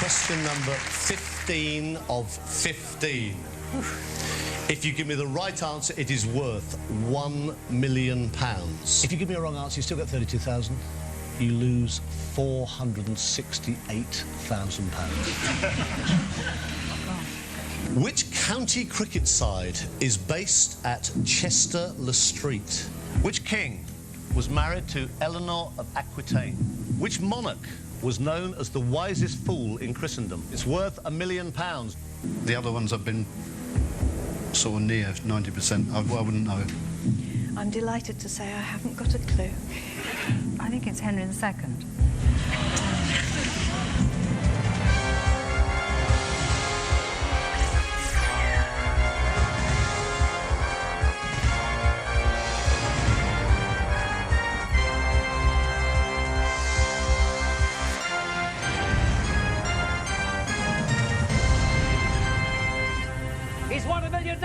Question number 15 of 15. If you give me the right answer, it is worth £1 million. If you give me a wrong answer, you still get 32,000. You lose £468,000. Which county cricket side is based at Chester-le-Street? Which king was married to Eleanor of Aquitaine? Which monarch was known as the wisest fool in Christendom? It's worth £1 million. The other ones have been sort of near 90%. I wouldn't know. I'm delighted to say I haven't got a clue. I think it's Henry II. He's won $1 million!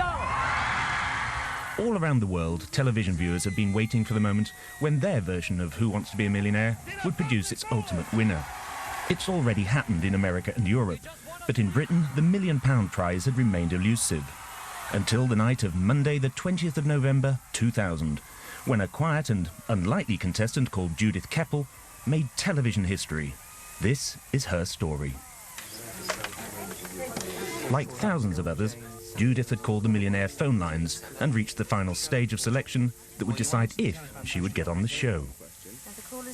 All around the world, television viewers have been waiting for the moment when their version of Who Wants to Be a Millionaire would produce its ultimate winner. It's already happened in America and Europe, but in Britain, the £1 million prize had remained elusive. Until the night of Monday, the 20th of November, 2000, when a quiet and unlikely contestant called Judith Keppel made television history. This is her story. Like thousands of others, Judith had called the millionaire phone lines and reached the final stage of selection that would decide if she would get on the show.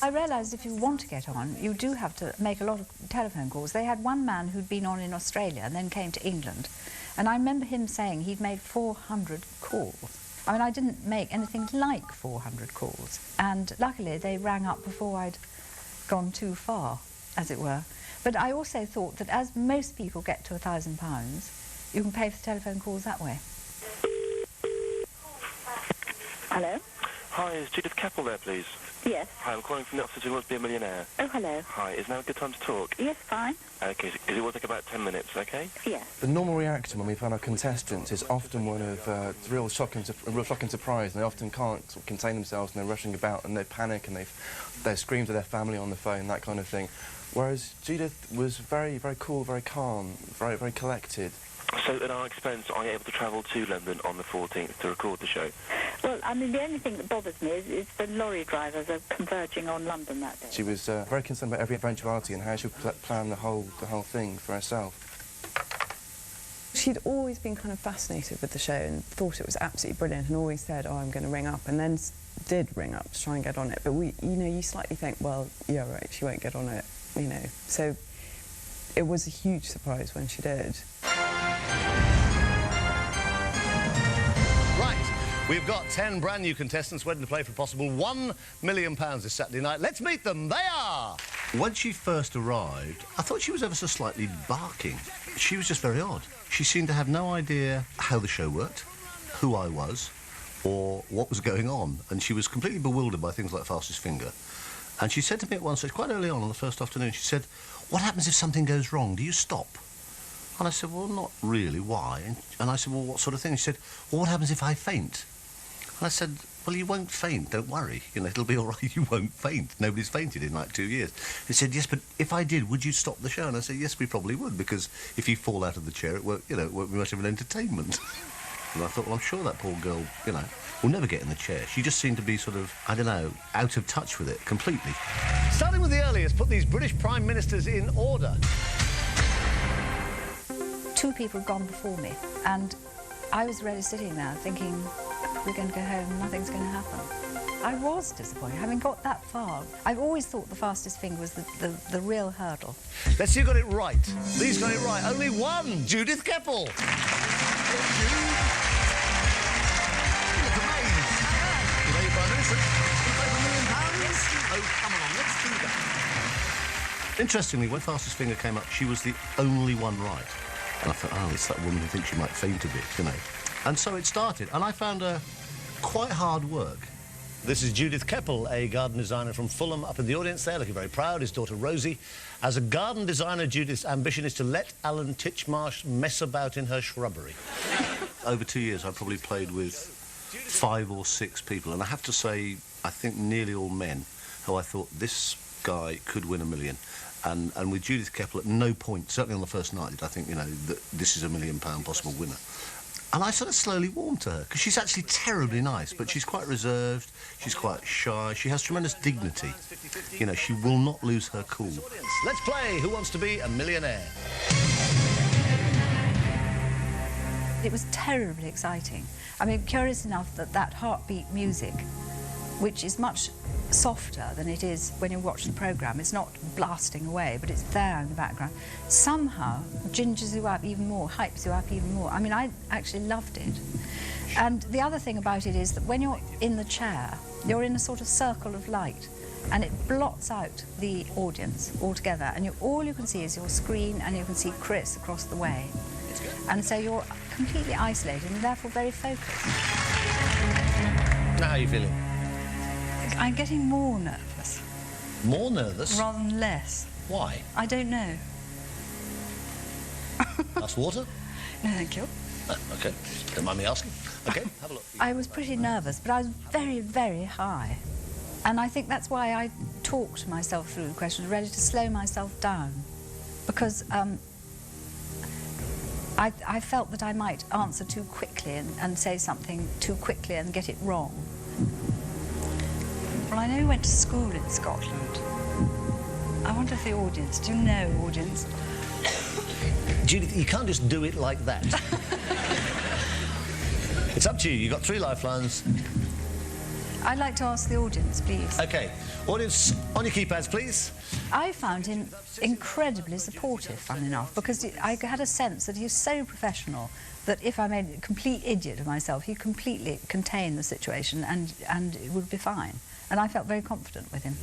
I realised if you want to get on, you do have to make a lot of telephone calls. They had one man who'd been on in Australia and then came to England, and I remember him saying he'd made 400 calls. I mean, I didn't make anything like 400 calls, and luckily they rang up before I'd gone too far, as it were. But I also thought that as most people get to £1,000, you can pay for telephone calls that way. Hello? Hi, is Judith Keppel there, please? Yes. Hi, I'm calling from the office of Who Wants to Be a Millionaire. Oh, hello. Hi, is now a good time to talk? Yes, fine. Okay, because it will take about 10 minutes, okay? Yes. The normal reaction when we find our contestants is often one of real shock and surprise, and they often can't sort of contain themselves, and they're rushing about, and they panic, and they scream to their family on the phone, that kind of thing. Whereas Judith was very, very cool, very calm, very, very collected. So at our expense, are you able to travel to London on the 14th to record the show? Well, I mean, the only thing that bothers me is the lorry drivers are converging on London that day. She was very concerned about every eventuality and how she would plan the whole thing for herself. She'd always been kind of fascinated with the show and thought it was absolutely brilliant and always said, oh, I'm going to ring up, and then did ring up to try and get on it. But you slightly think, well, yeah, right, she won't get on it, So it was a huge surprise when she did. Right, we've got 10 brand new contestants waiting to play for a possible £1 million this Saturday night. Let's meet them. They are... When she first arrived, I thought she was ever so slightly barking. She was just very odd. She seemed to have no idea how the show worked, who I was, or what was going on. And she was completely bewildered by things like fastest finger. And she said to me at one stage, quite early on the first afternoon, she said, what happens if something goes wrong? Do you stop? And I said, well, not really, why? And I said, well, what sort of thing? She said, well, what happens if I faint? And I said, well, you won't faint, don't worry. It'll be all right, you won't faint. Nobody's fainted in like 2 years. He said, yes, but if I did, would you stop the show? And I said, yes, we probably would, because if you fall out of the chair, it won't be much of an entertainment. And I thought, well, I'm sure that poor girl, will never get in the chair. She just seemed to be sort of, I don't know, out of touch with it completely. Starting with the earliest, put these British Prime Ministers in order. 2 people had gone before me, and I was really sitting there thinking, we're going to go home, nothing's going to happen. I was disappointed, having got that far. I've always thought the fastest finger was the real hurdle. Let's see who got it right. These got it right. Only one, Judith Keppel. Oh, come on, let's do that. Interestingly, when fastest finger came up, she was the only one right. And I thought, oh, it's that woman who thinks she might faint a bit, And so it started, and I found her quite hard work. This is Judith Keppel, a garden designer from Fulham, up in the audience there, looking very proud, his daughter Rosie. As a garden designer, Judith's ambition is to let Alan Titchmarsh mess about in her shrubbery. Over 2 years, I probably played with 5 or 6 people, and I have to say, I think nearly all men, who I thought, this guy could win $1 million. And with Judith Keppel, at no point, certainly on the first night, did I think, you know, that this is a £1 million possible winner. And I sort of slowly warmed to her, because she's actually terribly nice, but she's quite reserved, she's quite shy, she has tremendous dignity. You know, she will not lose her cool. Let's play Who Wants to Be a Millionaire? It was terribly exciting. I mean, curious enough that heartbeat music, which is much softer than it is when you watch the programme, it's not blasting away, but it's there in the background, somehow gingers you up even more, hypes you up even more. I mean, I actually loved it. And the other thing about it is that when you're in the chair, you're in a sort of circle of light, and it blots out the audience altogether, and all you can see is your screen, and you can see Chris across the way. And so you're completely isolated and therefore very focused. Now, how are you feeling? I'm getting more nervous. More nervous? Rather than less. Why? I don't know. Glass water? No, thank you. OK. Don't mind me asking. OK, have a look. I was pretty nervous, but I was very, very high. And I think that's why I talked myself through the questions, ready to slow myself down. Because I felt that I might answer too quickly and say something too quickly and get it wrong. Well, I know you went to school in Scotland. I wonder if the audience, do you know, audience? Judith, you can't just do it like that. It's up to you. You've got 3 lifelines. I'd like to ask the audience, please. OK. Audience, on your keypads, please. I found him incredibly supportive, fun enough, because I had a sense that he's so professional that if I made a complete idiot of myself, he'd completely contain the situation and it would be fine. And I felt very confident with him.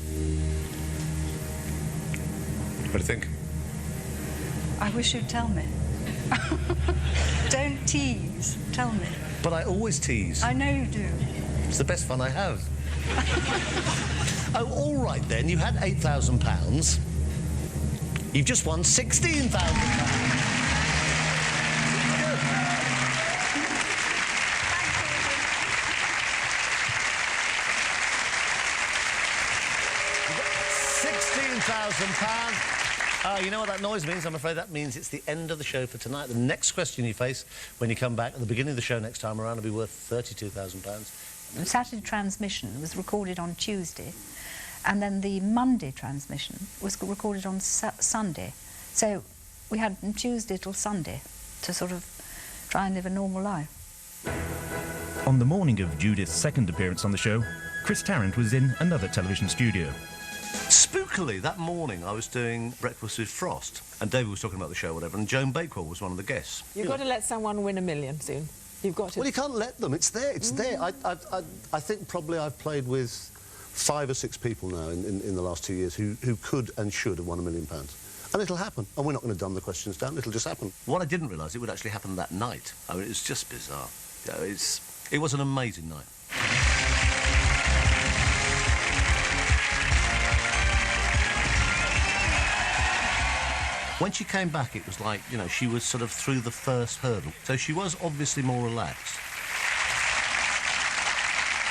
What do you think? I wish you'd tell me. Don't tease. Tell me. But I always tease. I know you do. It's the best fun I have. Oh, all right then. You had £8,000. You've just won £16,000. £16,000. You know what that noise means? I'm afraid that means it's the end of the show for tonight. The next question you face when you come back at the beginning of the show next time around will be worth £32,000. The Saturday transmission was recorded on Tuesday, and then the Monday transmission was recorded on Sunday. So we had from Tuesday till Sunday to sort of try and live a normal life. On the morning of Judith's second appearance on the show, Chris Tarrant was in another television studio. Spookily, that morning I was doing Breakfast with Frost, and David was talking about the show or whatever, and Joan Bakewell was one of the guests. You've got to let someone win $1 million soon. You've got to... Well, you can't let them. It's there. It's there. I think probably I've played with 5 or 6 people now in the last 2 years who could and should have won £1 million. And it'll happen. And we're not going to dumb the questions down. It'll just happen. What I didn't realise, it would actually happen that night. I mean, it's just bizarre. You know, it was an amazing night. When she came back, it was like, you know, she was sort of through the first hurdle. So she was obviously more relaxed.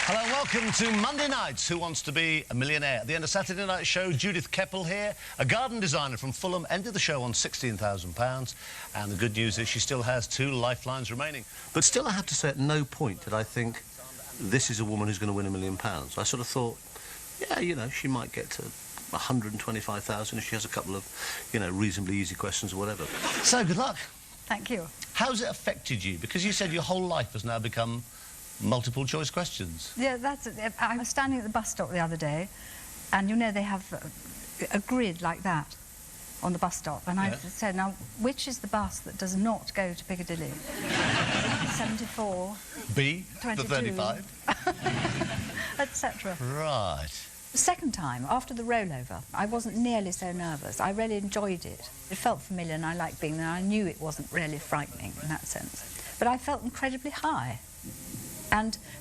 Hello, welcome to Monday Nights, Who Wants to Be a Millionaire? At the end of Saturday night's show, Judith Keppel here, a garden designer from Fulham, ended the show on £16,000. And the good news is she still has 2 lifelines remaining. But still, I have to say, at no point did I think this is a woman who's going to win £1 million. I sort of thought, yeah, you know, she might get to 125,000 if she has a couple of, you know, reasonably easy questions or whatever. So, good luck. Thank you. How's it affected you? Because you said your whole life has now become multiple choice questions. Yeah, that's it. I was standing at the bus stop the other day, and you know they have a grid like that on the bus stop, and I said, now, which is the bus that does not go to Piccadilly? 74. B, 22, the 35. etc. Right. The second time, after the rollover, I wasn't nearly so nervous. I really enjoyed it. It felt familiar and I liked being there. I knew it wasn't really frightening in that sense. But I felt incredibly high.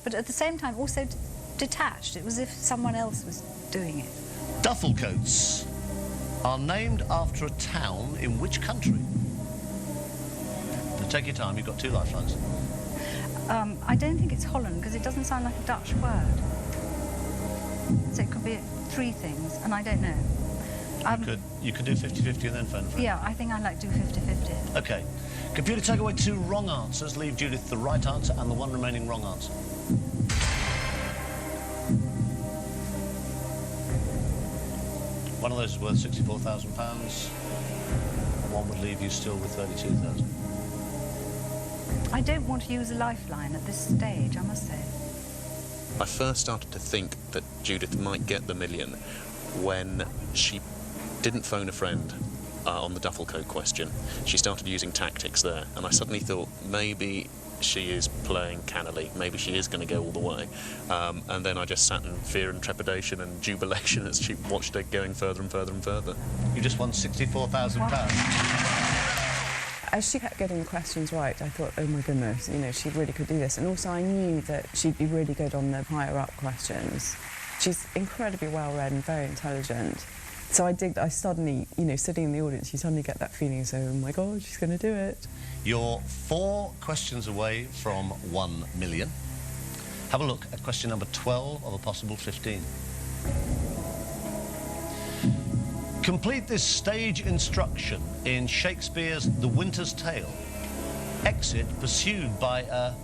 But at the same time, also detached. It was as if someone else was doing it. Duffel coats are named after a town in which country? Now take your time, you've got 2 lifelines. I don't think it's Holland, because it doesn't sound like a Dutch word. So it could be 3 things, and I don't know. You could do 50-50 and then phone a friend. Yeah, I think I'd like to do 50-50. OK. Computer, take away 2 wrong answers. Leave Judith the right answer and the 1 remaining wrong answer. One of those is worth £64,000. One would leave you still with 32,000. I don't want to use a lifeline at this stage, I must say. I first started to think that Judith might get the million when she didn't phone a friend on the duffel coat question. She started using tactics there, and I suddenly thought maybe she is playing cannily, maybe she is going to go all the way. And then I just sat in fear and trepidation and jubilation as she watched her going further and further and further. You just won £64,000. As she kept getting the questions right, I thought, oh my goodness, you know, she really could do this. And also I knew that she'd be really good on the higher up questions. She's incredibly well-read and very intelligent. So I suddenly, you know, sitting in the audience, you suddenly get that feeling, so, oh my God, she's going to do it. You're 4 questions away from 1 million. Have a look at question number 12 of a possible 15. Complete this stage instruction in Shakespeare's The Winter's Tale. Exit pursued by a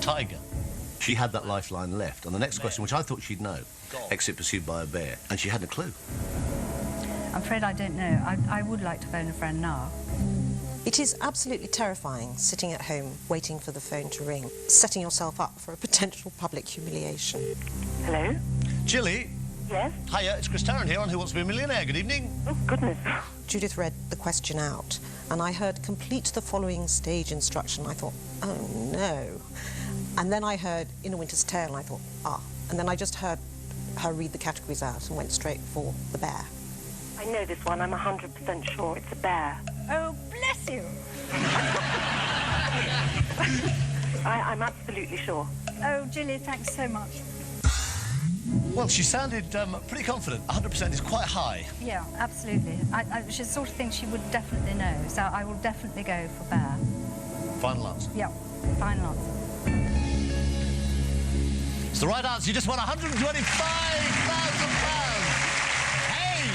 tiger. She had that lifeline left. And the next question, which I thought she'd know, exit pursued by a bear. And she hadn't a clue. I'm afraid I don't know. I would like to phone a friend now. It is absolutely terrifying sitting at home waiting for the phone to ring, setting yourself up for a potential public humiliation. Hello? Jilly? Yes? Hiya, it's Chris Tarrant here on Who Wants to Be a Millionaire. Good evening. Oh, goodness. Judith read the question out, and I heard complete the following stage instruction. I thought, oh no. And then I heard In a Winter's Tale, and I thought, ah. And then I just heard her read the categories out and went straight for the bear. I know this one. I'm 100% sure it's a bear. Oh, bless you. I'm absolutely sure. Oh, Jilly, thanks so much. Well, she sounded pretty confident. 100% is quite high. Yeah, absolutely. She's the sort of thing she would definitely know, so I will definitely go for bear. Final answer. Yeah, final answer. It's the right answer. You just won £125,000. Hey!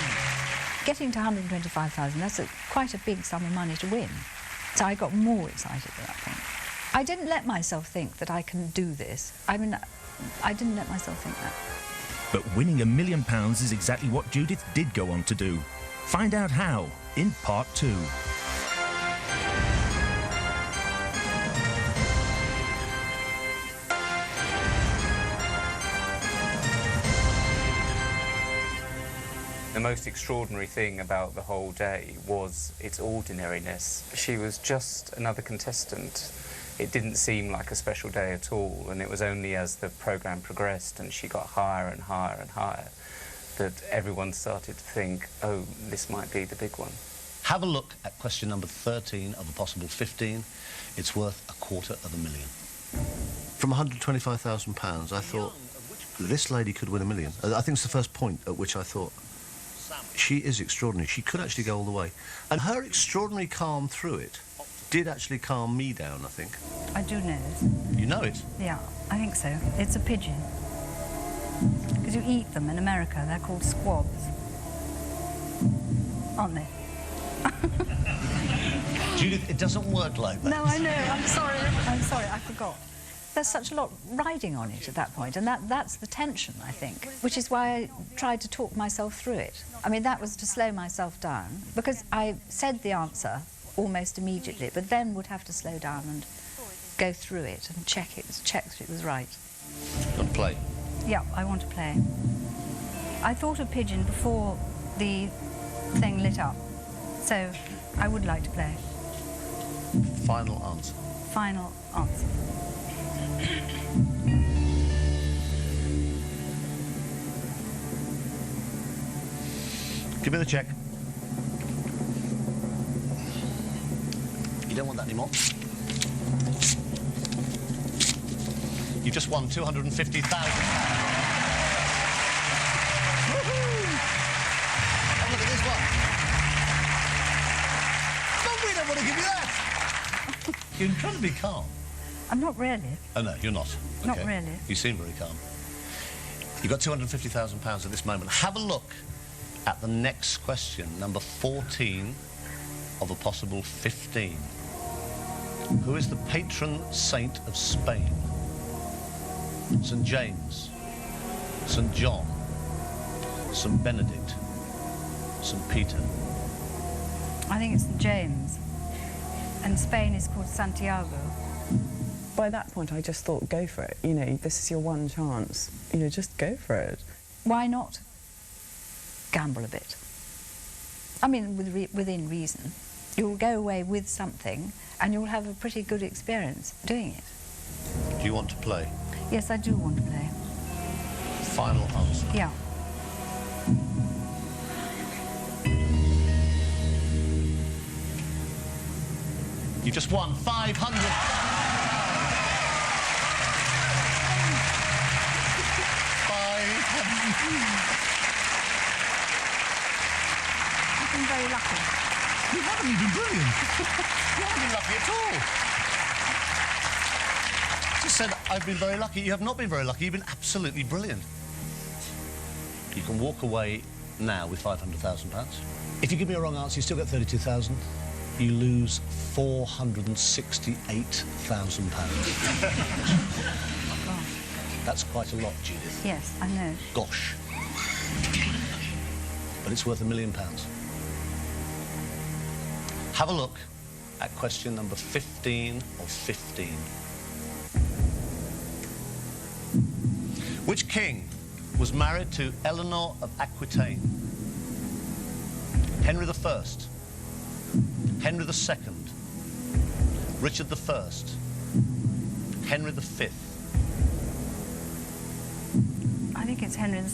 Getting to 125,000, that's quite a big sum of money to win. So I got more excited at that point. I didn't let myself think that I can do this. I mean, I didn't let myself think that. But winning £1 million is exactly what Judith did go on to do. Find out how in part 2. The most extraordinary thing about the whole day was its ordinariness. She was just another contestant. It didn't seem like a special day at all, and it was only as the programme progressed and she got higher and higher and higher that everyone started to think, oh, this might be the big one. Have a look at question number 13 of a possible 15. It's worth £250,000. From £125,000, I thought, this lady could win $1 million. I think it's the first point at which I thought, she is extraordinary. She could actually go all the way. And her extraordinary calm through it did actually calm me down, I think. I do know this. You know it? Yeah, I think so. It's a pigeon. Because you eat them in America. They're called squabs. Aren't they? Judith, it doesn't work like that. No, I know. I'm sorry. I'm sorry. I forgot. There's such a lot riding on it at that point, and that's the tension, I think, which is why I tried to talk myself through it. I mean, that was to slow myself down, because I said the answer almost immediately, but then would have to slow down and go through it and check that it was right. You want to play? Yeah, I want to play. I thought of pigeon before the thing lit up, so I would like to play. Final answer. Final answer. Give me the cheque. You don't want that anymore. You just won £250,000. Have a look at this one. No, we don't want to give you that. You're incredibly calm. I'm not really. Oh, no, you're not. Not Okay. really. You seem very calm. You've got £250,000 at this moment. Have a look at the next question, number 14 of a possible 15. Who is the patron saint of Spain? St. James, St. John, St. Benedict, St. Peter? I think it's St. James. And Spain is called Santiago. By that point, I just thought, go for it. You know, this is your one chance. You know, just go for it. Why not gamble a bit? I mean, within reason. You'll go away with something and you'll have a pretty good experience doing it. Do you want to play? Yes, I do want to play. Final answer. Yeah. You just won 500. I've been very lucky. You haven't been brilliant. You haven't been lucky at all. Just said, I've been very lucky. You have not been very lucky. You've been absolutely brilliant. You can walk away now with £500,000. If you give me a wrong answer, you still get 32,000. You lose £468,000. That's quite a lot, Judith. Yes, I know. Gosh. But it's worth £1 million. Have a look at question number 15 of 15. Which king was married to Eleanor of Aquitaine? Henry I, Henry II, Richard I, Henry V? I think it's Henry II.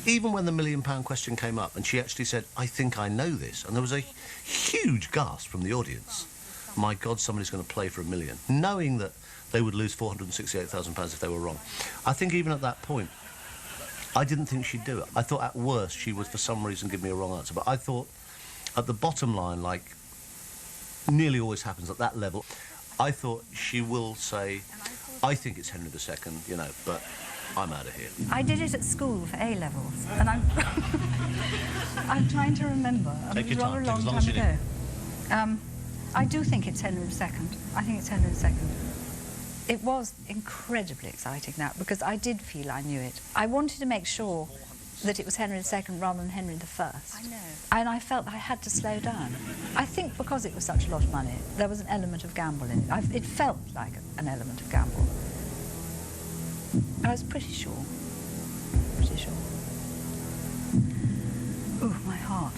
Even when the £1 million question came up and she actually said, I think I know this, and there was a huge gasp from the audience. My God, somebody's going to play for £1 million, knowing that they would lose £468,000 if they were wrong. I think even at that point, I didn't think she'd do it. I thought at worst she would, for some reason, give me a wrong answer. But I thought at the bottom line, like nearly always happens at that level, I thought she will say, I think it's Henry II, you know, but I'm out of here. I did it at school for A-levels, and I'm I'm trying to remember. Take your time, It was rather a take long as long time as you ago. I do think it's Henry II. I think it's Henry II. It was incredibly exciting, that, because I did feel I knew it. I wanted to make sure that it was Henry II rather than Henry I. I know. And I felt I had to slow down. I think because it was such a lot of money, there was an element of gamble in it. It felt like an element of gamble. I was pretty sure. Pretty sure. Ooh, my heart.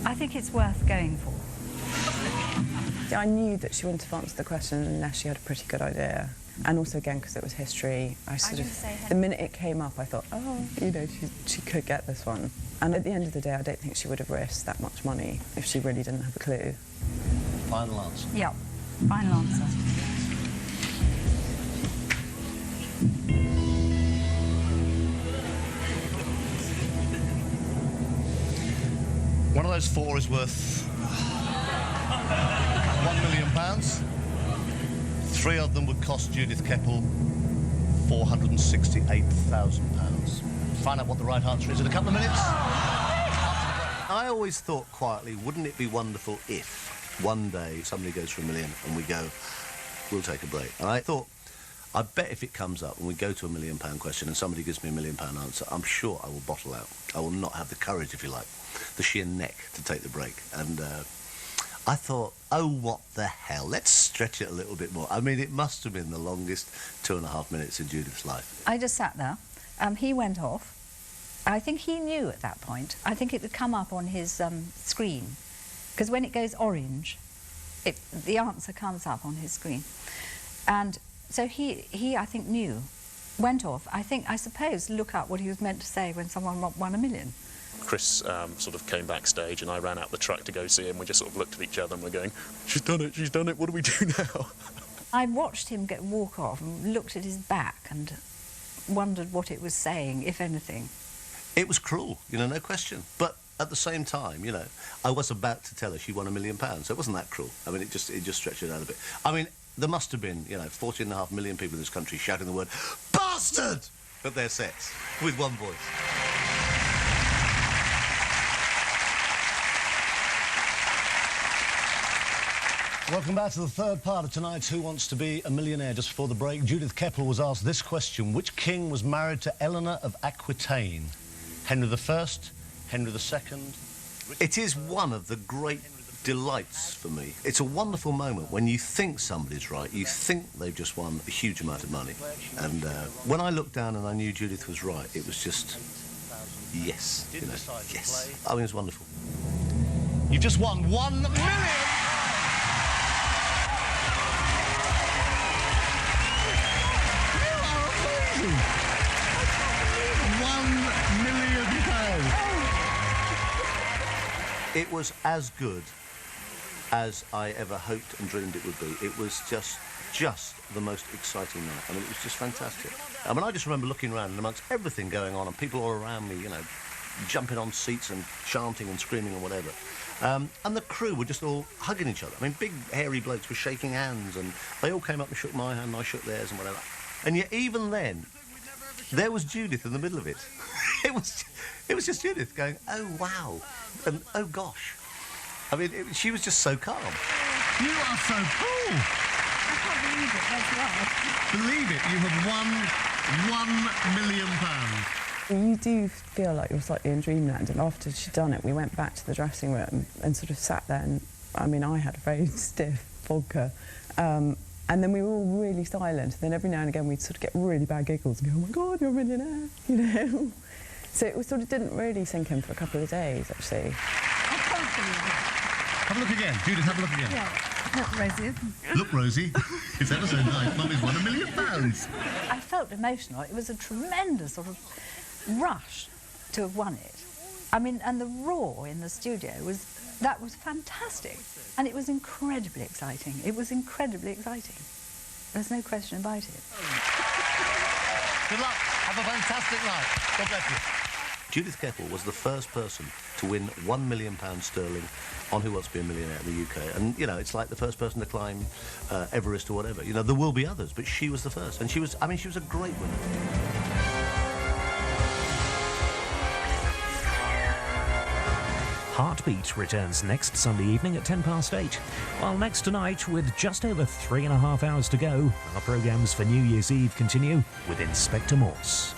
I think it's worth going for. I knew that she wouldn't have answered the question unless she had a pretty good idea. And also, again, because it was history, the minute it came up, I thought, oh, you know, she could get this one. And at the end of the day, I don't think she would have risked that much money if she really didn't have a clue. Final answer. Yeah, final answer. One of those four is worth £1 million. Three of them would cost Judith Keppel £468,000. Find out what the right answer is in a couple of minutes. I always thought quietly, wouldn't it be wonderful if one day somebody goes for £1 million and we go, we'll take a break. And I thought, I bet if it comes up and we go to a £1 million question and somebody gives me a £1 million answer, I'm sure I will bottle out. I will not have the courage, if you like, the sheer neck to take the break. And I thought, oh, what the hell? Let's stretch it a little bit more. I mean, it must have been the longest 2.5 minutes in Judith's life. I just sat there. He went off. I think he knew at that point. I think it would come up on his screen, because when it goes orange, the answer comes up on his screen. And so he I think, knew, went off. I suppose, look up what he was meant to say when someone won £1 million. Chris sort of came backstage and I ran out the truck to go see him. We just sort of looked at each other and we're going, she's done it, what do we do now? I watched him walk off and looked at his back and wondered what it was saying, if anything. It was cruel, you know, no question. But at the same time, you know, I was about to tell her she won £1 million, so it wasn't that cruel. I mean, it just stretched it out a bit. I mean, there must have been, you know, 14.5 million people in this country shouting the word "bastard" at their sets with one voice. Welcome back to the third part of tonight's Who Wants to Be a Millionaire. Just before the break, Judith Keppel was asked this question: which king was married to Eleanor of Aquitaine? Henry I, Henry II? It is one of the great delights for me. It's a wonderful moment when you think somebody's right, you think they've just won a huge amount of money. And when I looked down and I knew Judith was right, it was just, yes, you know, yes. I mean, it's wonderful. You've just won £1 million! £1 million. It was as good as I ever hoped and dreamed it would be. It was just the most exciting night. I mean, it was just fantastic. I mean, I just remember looking around and amongst everything going on and people all around me, you know, jumping on seats and chanting and screaming and whatever. And the crew were just all hugging each other. I mean, big hairy blokes were shaking hands and they all came up and shook my hand and I shook theirs and whatever. And yet even then, there was Judith in the middle of it. It was just Judith going, "Oh, wow," and "Oh, gosh." I mean, she was just so calm. You are so cool. I can't believe it, that's right. Believe it, you have won £1 million. You do feel like you're slightly in dreamland, and after she'd done it, we went back to the dressing room and sort of sat there, and I mean, I had a very stiff vodka, and then we were all really silent, and then every now and again we'd sort of get really bad giggles and go, "Oh my God, you're a millionaire," you know. So it sort of didn't really sink in for a couple of days, actually. I can't believe it. Have a look again. Judith, have a look again. Yeah, look, Rosie. Look, Rosie. It's ever so nice. Mummy's won £1 million. I felt emotional. It was a tremendous sort of rush to have won it. I mean, and the roar in the studio was fantastic. And it was incredibly exciting. It was incredibly exciting. There's no question about it. Good luck. Have a fantastic night. God bless you. Judith Keppel was the first person to win £1 million sterling on Who Wants to Be a Millionaire in the UK. And, you know, it's like the first person to climb Everest or whatever. You know, there will be others, but she was the first. And she was a great winner. Heartbeat returns next Sunday evening at 8:10, while next tonight, with just over 3.5 hours to go, our programmes for New Year's Eve continue with Inspector Morse.